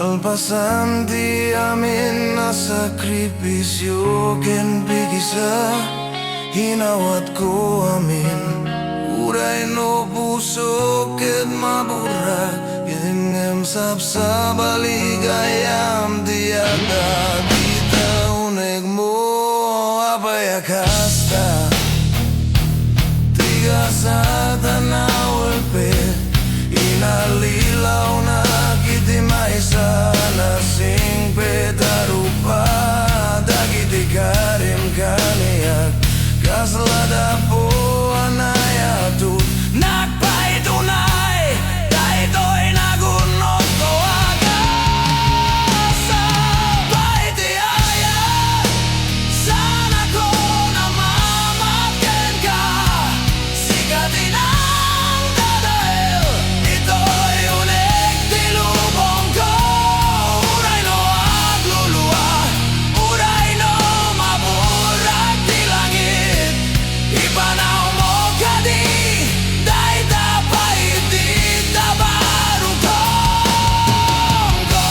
Malpasan di amin na sakripisyo ken bigisa hinawat ko amin uray no puso ken mabura ingem sapsa baligayam diada kita unek mo apaya kasta tiga sa tanaw ulpit inalilaw na kitimay sa nasing petarupa dagiti karim kaniyak kaslada po anayatut nagpaitunay dahito'y nagunot ko agasa paitiaya sana ko namamaken ka sikatin ang dadail ito'y unik dilubong ko uray no agluluwa uray no maburak di langit ipanaw mo kadi dahil dapat di tabarukong ko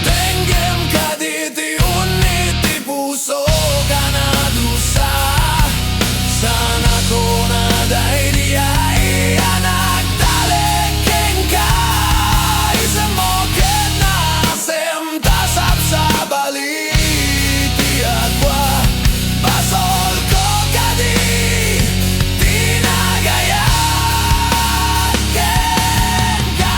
Tenggem kadi ti unit ti puso ka na dusa sana ko na dahil di ay anak talekeng ka isang mo ken na semtasap sa baliti agwa basol ko kadi tinagayan ken ka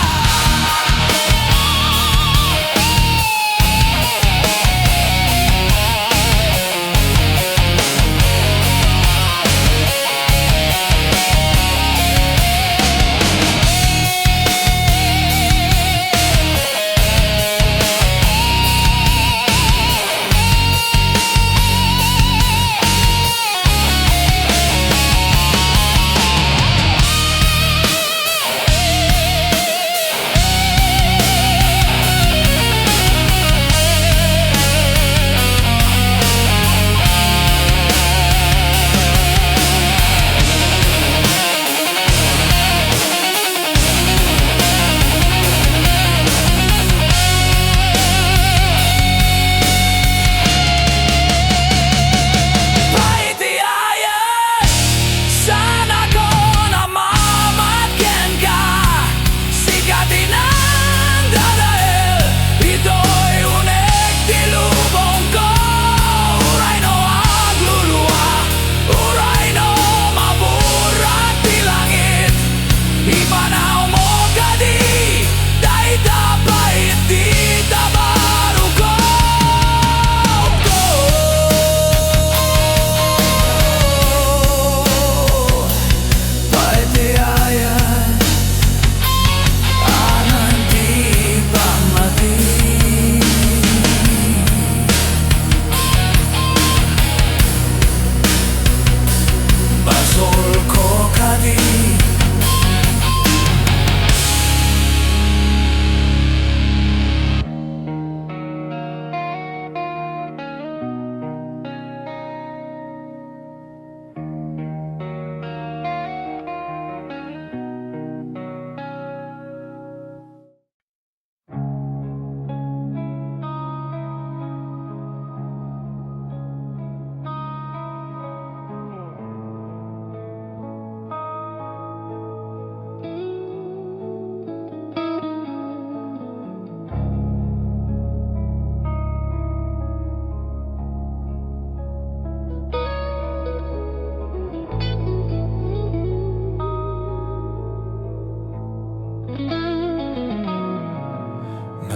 paitiayan sana ko namamaken ka sikatin ang dadail ito'y unik dilubong ko uray no agluluwa uray no maburak di langit ipanaw mo kadi dahil dapat di tabarukong ko paitiayan anan di pamati basol ko kadi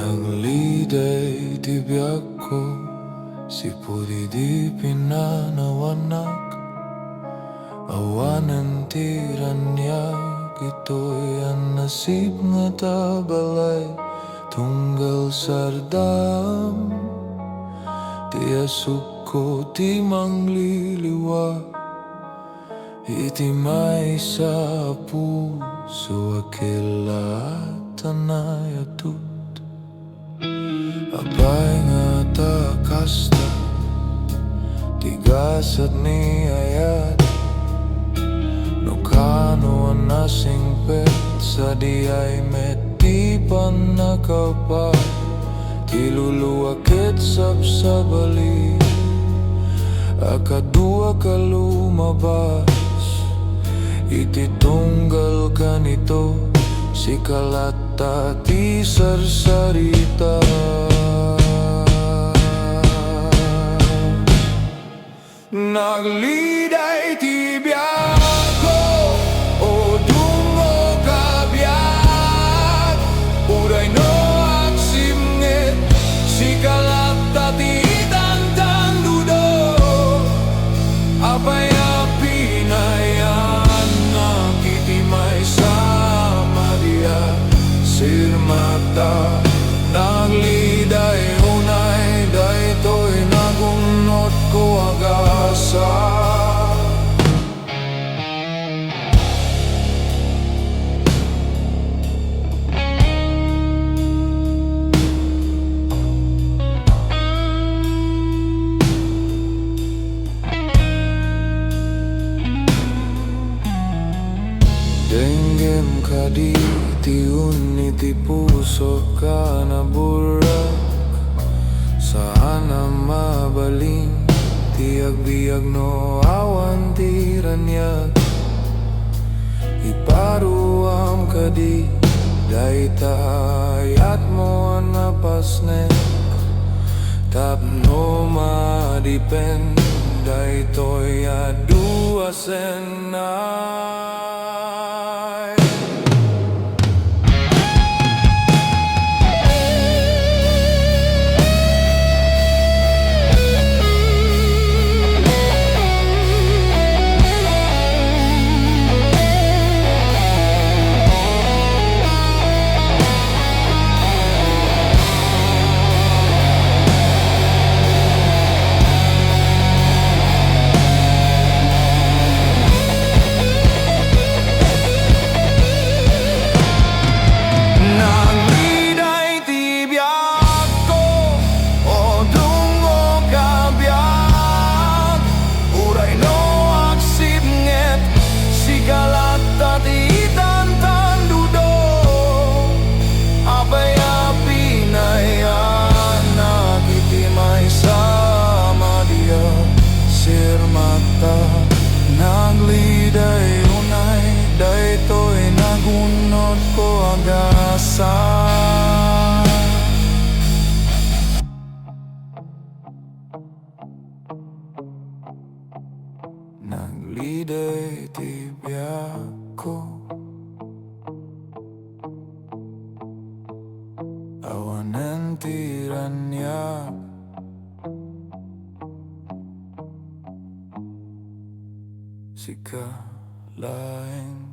nagliday di biyak ko si pudi di pinanawanak awanan tiranyak ito'y ang nasib nga tabalay tunggal sardam ti asuk ko ti mangliliwa iti may sa puso akilatan na yatut abay nga ta kasta tigas at niyayat Ilocano nasingpet sa di ay meti pan nakapat Tiluluwakit sabsabali akadua ka lumabas Ititunggal ka nito si kalata ti sarsarita Nagliday ti biyago o dungo ka biyak Uray no aksimnget si kalata ti tantandudo Apaya pinayan nakitimay sama dia sirmata Nagliday unay daytoy nagunot ko agasa Denggem ka di tiun iti puso ka naburak Saan na mabaling tiag-biag no awan ti ranyag Iparuam ka di daytayat mo napasnek Tapno madipen daytoy adua senay Nagliday unay daytoy nagunot ko agasa Nagliday ti biyak ko awanen ti ranyag Sika laing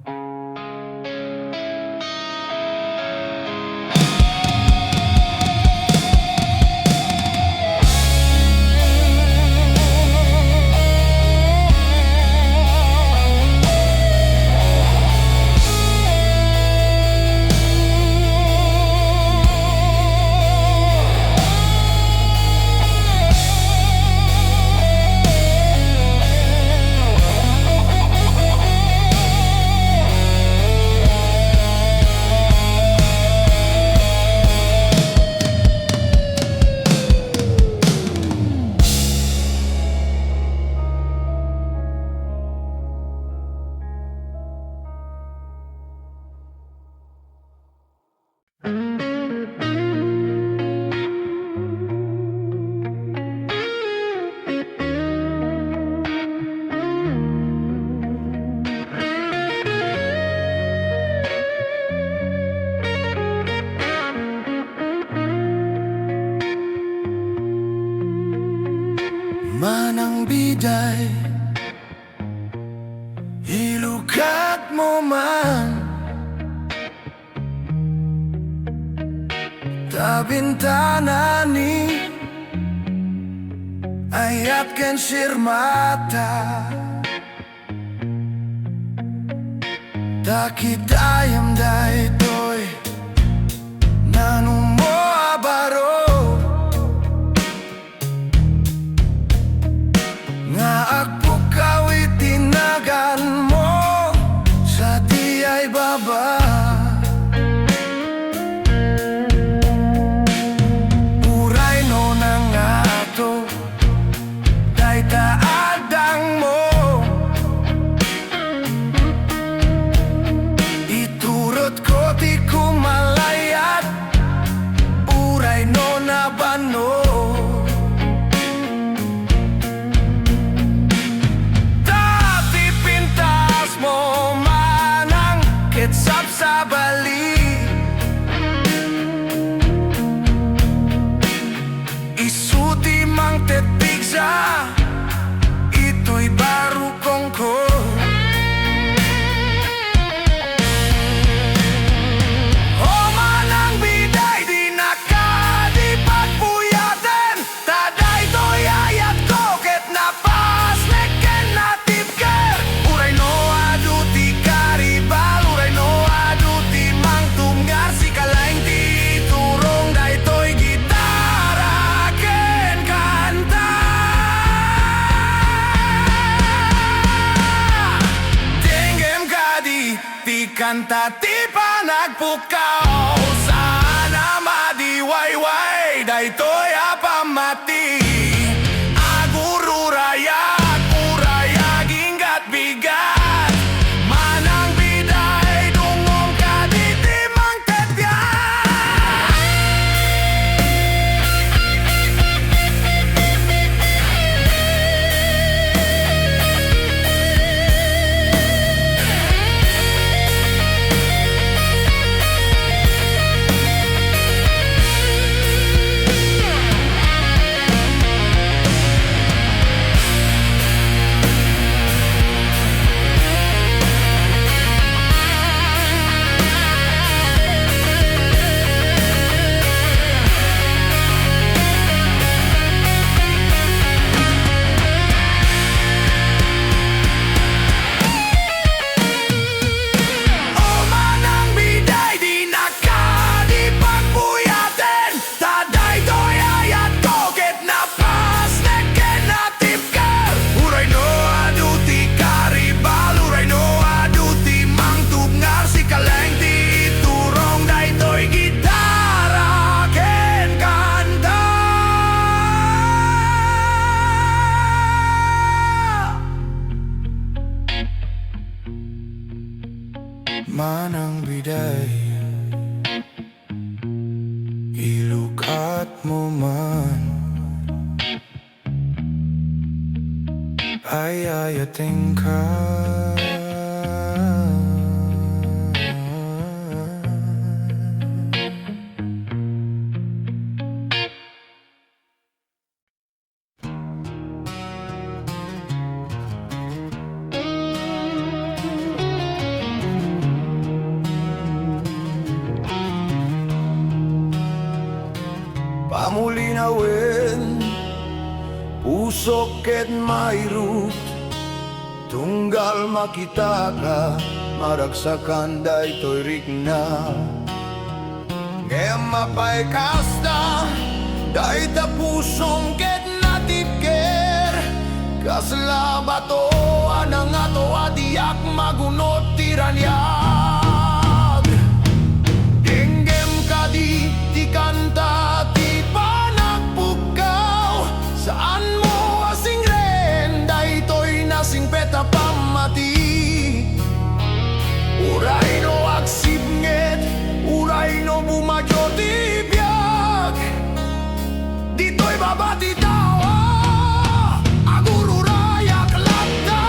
Manang biday ilukat mo man tabintana ni ayat ken sirmata takitayam daytoy nanumo abaro tati pa nagpukaw. Sana madiwayway daytoy apamati. Agururayak urayag ingat bigat. Manang biday dungong kaditimang tetyan. Manang biday, ilukat mo man, ay ayating ka. Pamulinawin, usok ket mairut. Tunggal makita ka, maragsakan daytoy rikna. Ngem mapay kasta, dayta pusong ket natipker. Kasla bato anang ato adiak magunot tiranyag. Dinggem kadi di kanta. Saan mo asing ren, daytoy nasing peta pamati. Uray no aksibnget, uray no bumadyo di biyag. Dito'y babati tawa, agururayak lakta.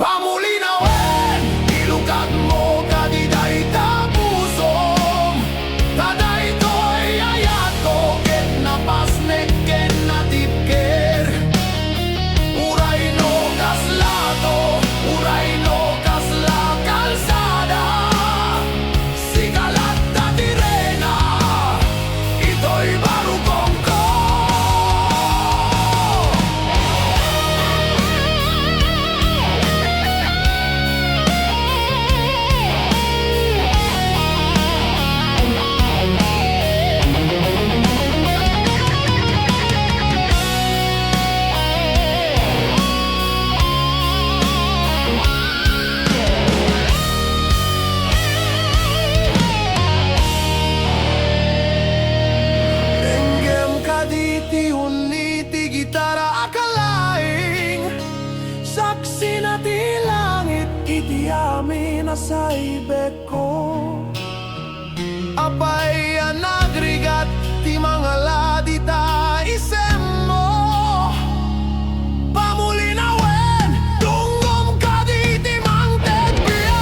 Pamulinawen, ilukat mo kadiday tapusom. Tadaytoy ayat ko ket napasnek. Sa ibek ko apay anagrigat ti mga ladita isem mo. Pamulinawen tunggom kadi ti mang tetbiang.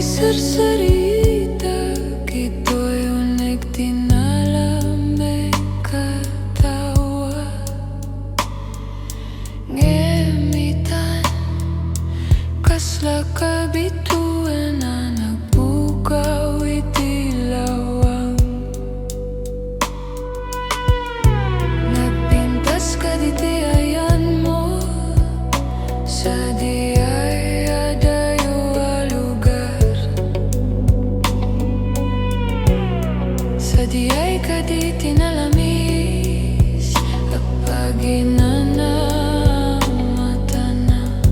sarsarita kito'y unig tinala may katawa ngemitan kasla kabituan na nagbukaw itilawang nagpintas ka di tiayan mo sa di ay adayo a lugar sa di ay ka di tinalamis at paginana matanap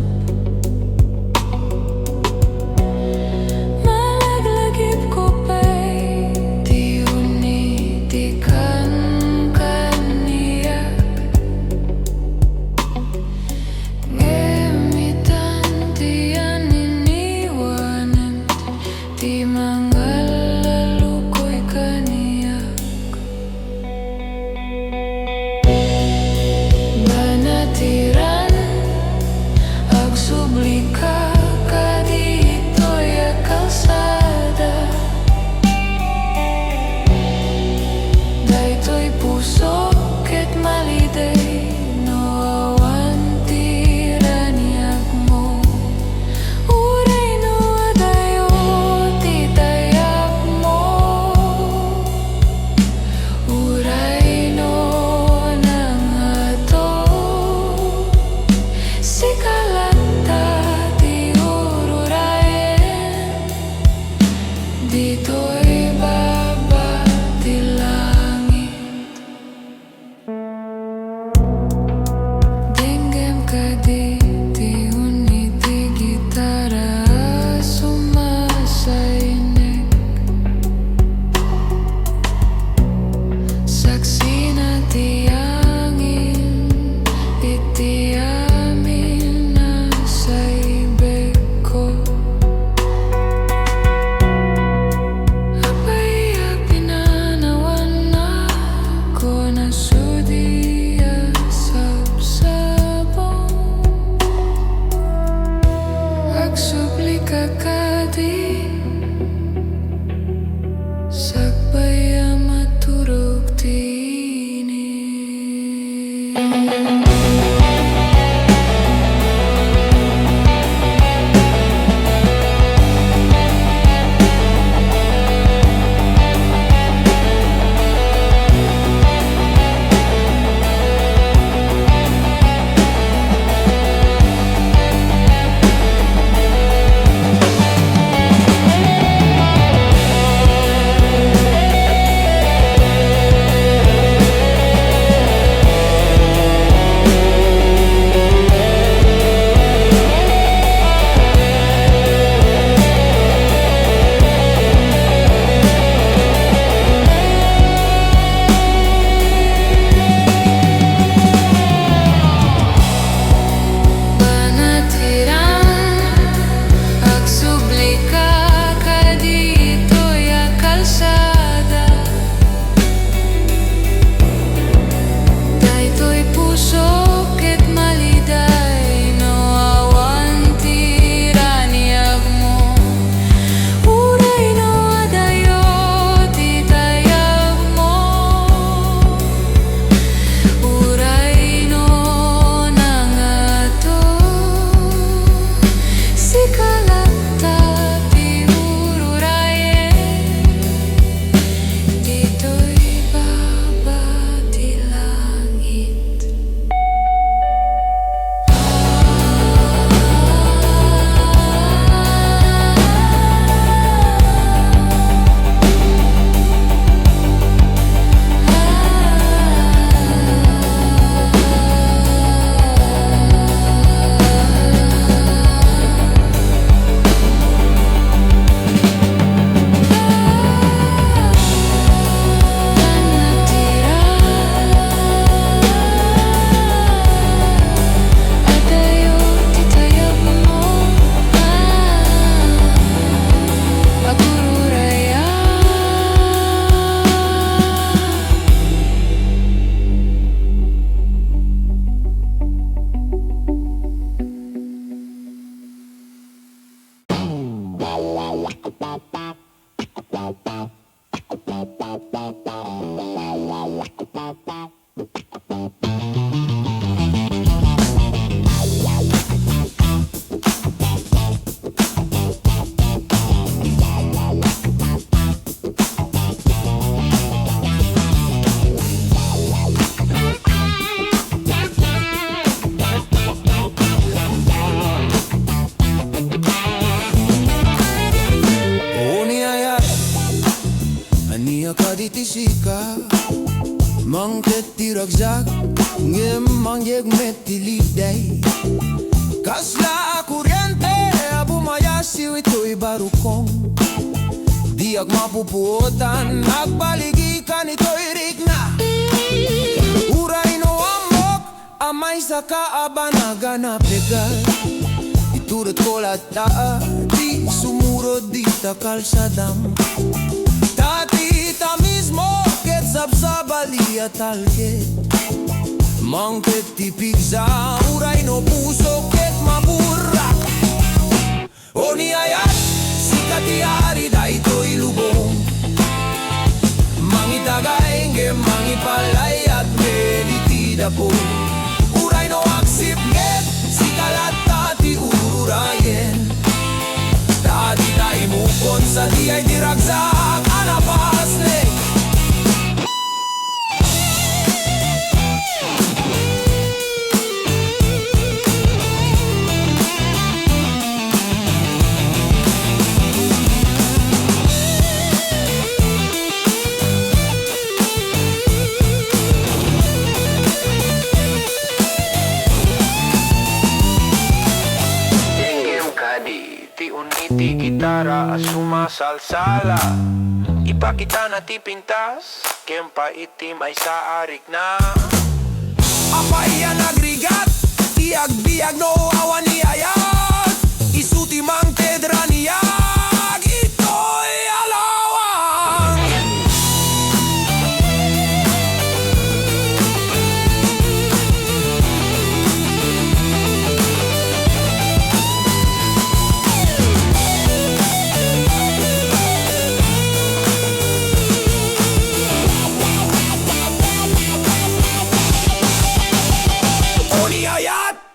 ka Mangket tiragzak Ngem mangyeg metiliday Kasla kuryente Bumayasiw ito'y barukong Di ag mapupuotan Nagbaligikan ito'y rigna Uray no amok Amay sa kaabanaga na pegal Iturot ko lata Di sumurod di takal sa dam Tati ta mismo Ket sabsabali at alket Mangket tipig sa Uray no puso Ket maburak O niyayat Sikatiari da ito'y lubong Mangitagay Nge mangipalay At melitida po Uray no aksip Nget Sikalat tati urayen Tati ta imukon Sa di ay diragsak Anapasne Ti gitara sumasalsala Ipakita na ti pintas Kempa itim ay sa arik na Apaya nagrigat Tiag-biag no awan niyayag Isuti mang tedra niyag Ito'y alawang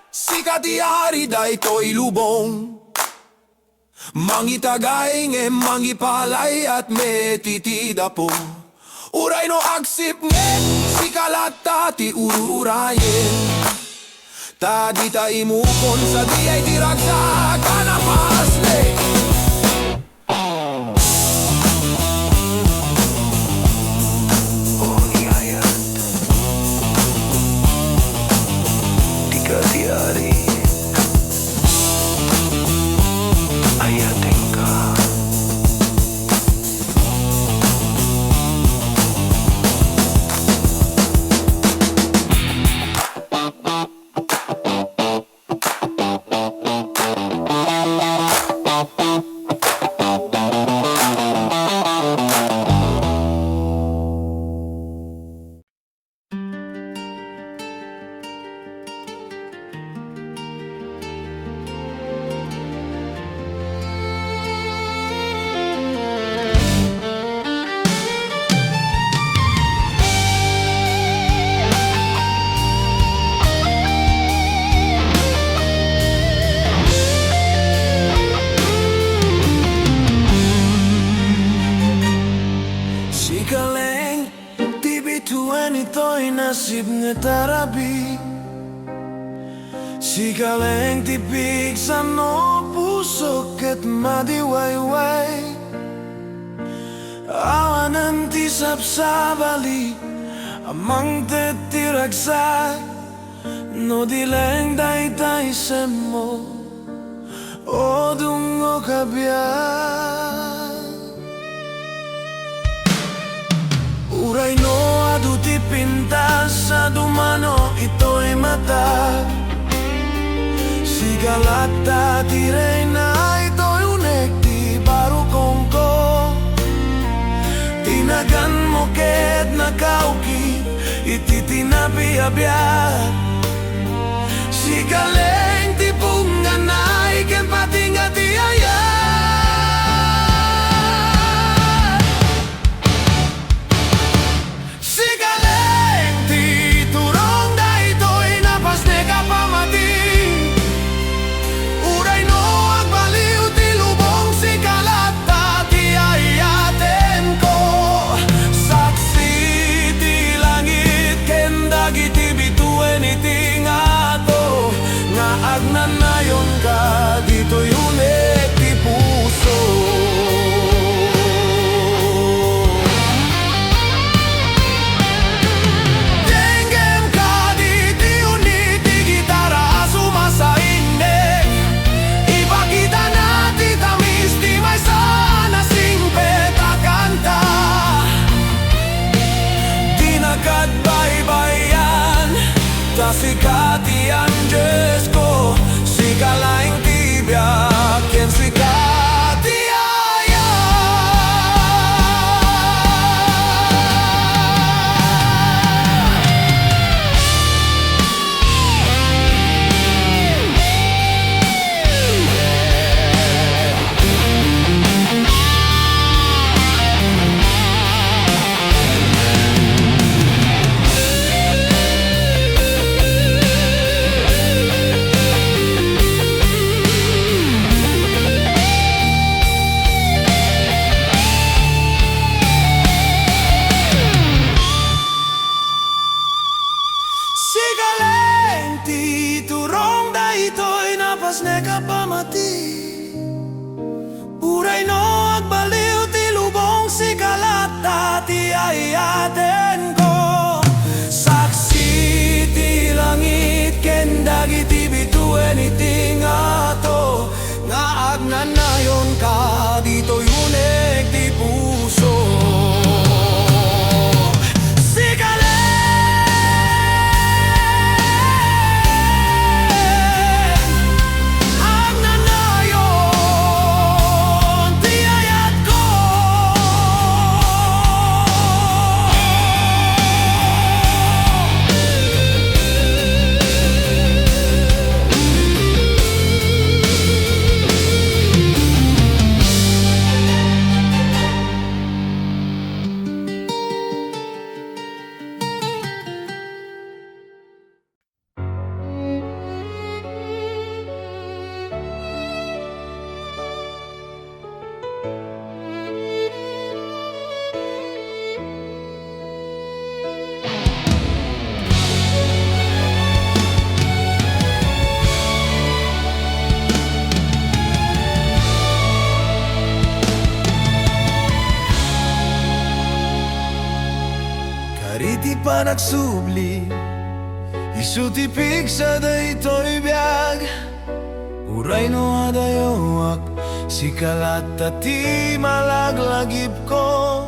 Sikatiari da ito'y lubong Mangitagay nge mangipalay at metitida po Uray no agsip nge Sikalat tati ururayen Tadi ta imukon sa di ay diragsak Anapasne Sikatiari ayating ka ito'y nasib nga tarabi Sikaleng tipig sa no puso ket madiwayway Awanan ti sabsabali Amang tetiragsak No dileng daytay semo O dungo kabyan Uray no adu ti pintas sa dumano ito'y mata Sigalata ti reyna ito'y unek ti barukong ko Tinagan mo ket nakauki iti tinabiabiyat Sigaleng ti punganay ken patinga ti ayat Agnanayon ka dito ulit ti puso basne kapamati Uray no agbaliw ti lubong si kalata ti ayaten ko Saksi ti langit ken dagiti bituen iti ngato Nga agnanayon ka dito'y unek ti puso Kariti pa nagsubli Isutipig sa daytoy biyag Uray no adayowak Si kalata ti malaglagip ko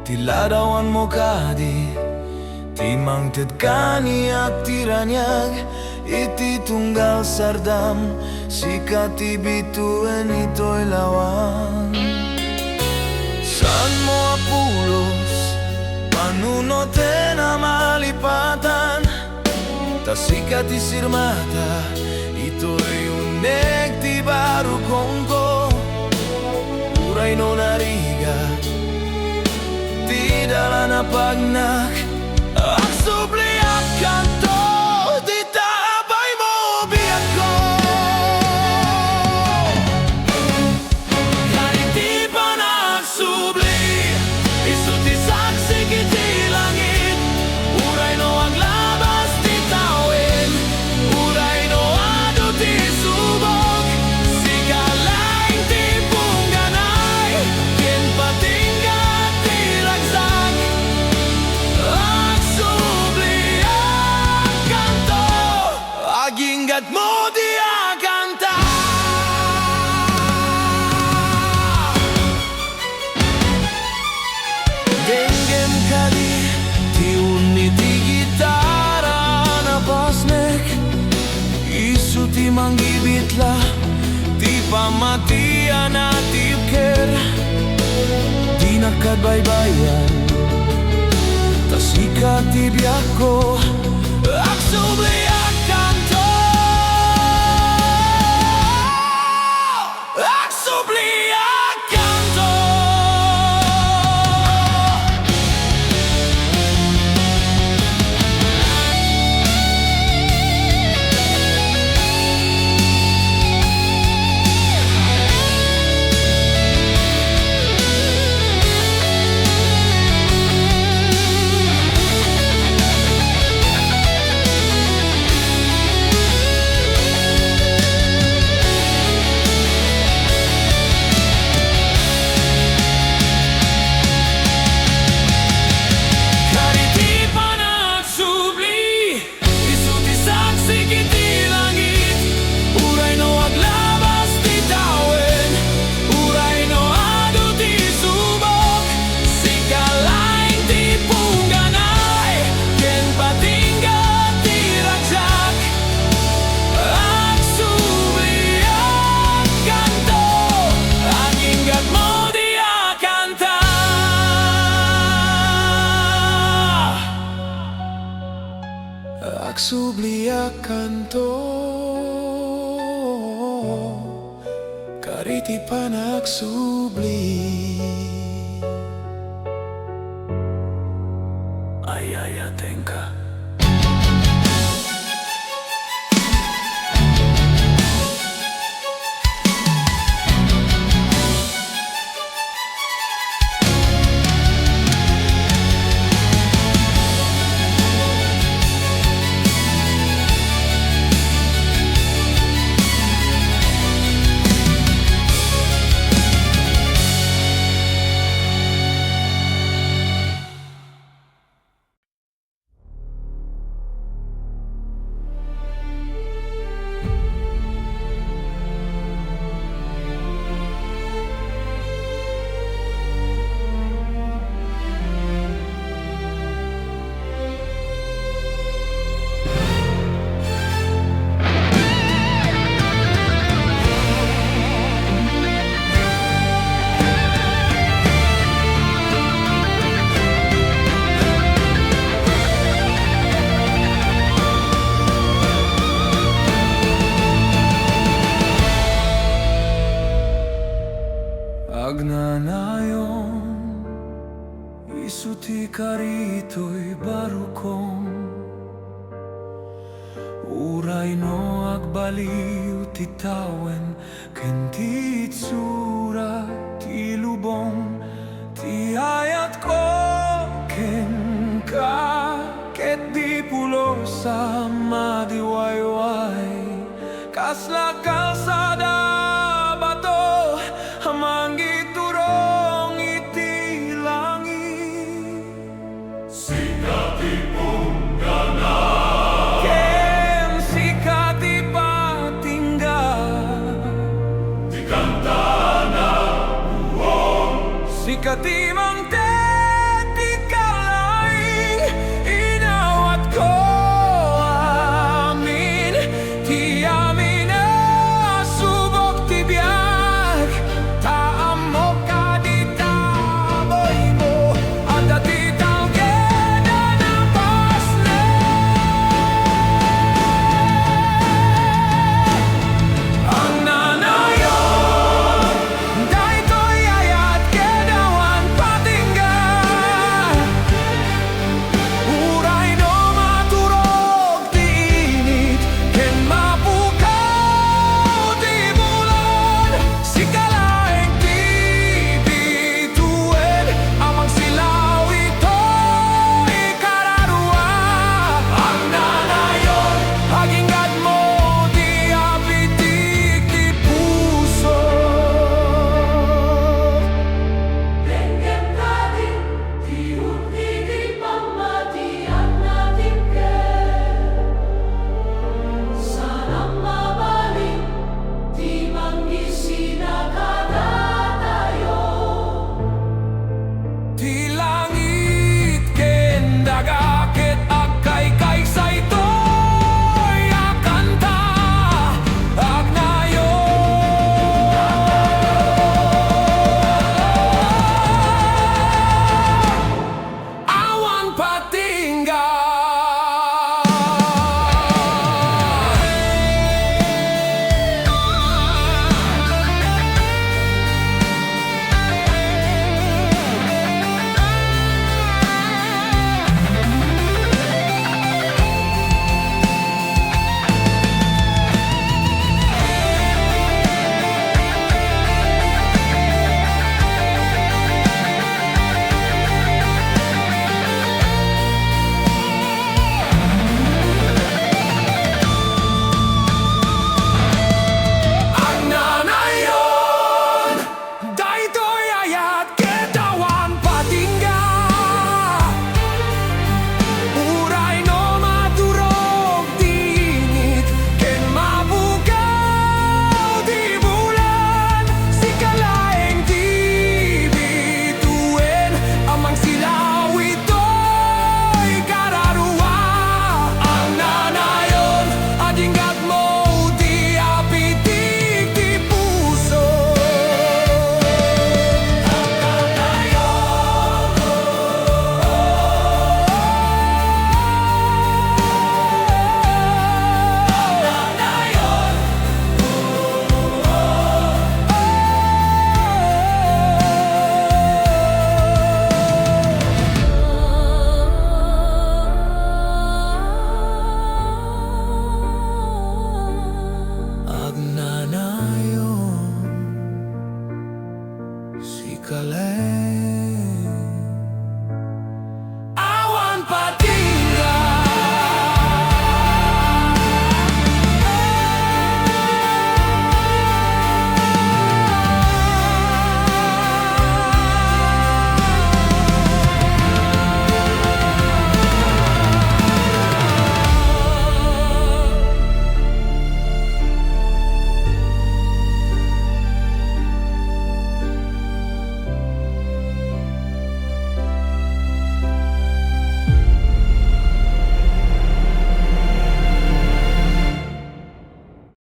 Tiladawan mo kadi Ti mangted kaniyak tiranyag Iti tunggal sardam Si katibituen ito'y lawang Saan mo apulos Manunote na malipatan Tasika ti sirmata Ito'y unek ti barukong ko Uray no nariga Ti dala na pagnak Ang subli at kanto Di taabay mo biyak ko Kahit di pa nagsubli Isuti saksi kiti langit Uray no ang labas ti tawin Uray no ado ti subok Si kalaing ti pungganay Ken patinggat ti ragsak Ang subli ang kanto Aginggat mo di akanta Genggem kadi ti uniti gitara na basnek Isu ti manggibitla ti pamatian na tipker Di nakadbaybayan Tasika ti biyak ko Aksubli ang kanto Aksubli ang kanto Aksubli ang kanto Kariti pa nagsubli Ayayaten ka karito'y barukong uray no agbaliw titawen kendi tsura ti lubong ti ayat ko ken ka ket di pulo sa madiwayway kasla kalsada bato hamanggi turong iti langit sikati punggana ken sikati patingga di kantana buong sikati mangte di kalaing inawat ko amin ti amin na subok ti biyak taamok ka di taboy mo at datitang keda na pasne ang nanayon daytoy ayat kedawan patingga uray no maturog ti init ken mapukaw ti bulan sikalaeng ti bituin amang silaw ito'y kararua ang nanayon hagingad mo di apitik ti puso Tenggem natin ti unti di pamatian natin sanang mabalik di manggisina kada tayo ti langit ken daga ket agkay saytoy akanta agnayon awan patingga ang nanayon daytoy ayat ketawan patingga uray no maturog ti init ken mapukaw ti bulan sikalaeng ti bituin amang silaw ito'y kararua ang nanayon adinggat mo di apitik ti puso ang nanayon agnanayon si kalay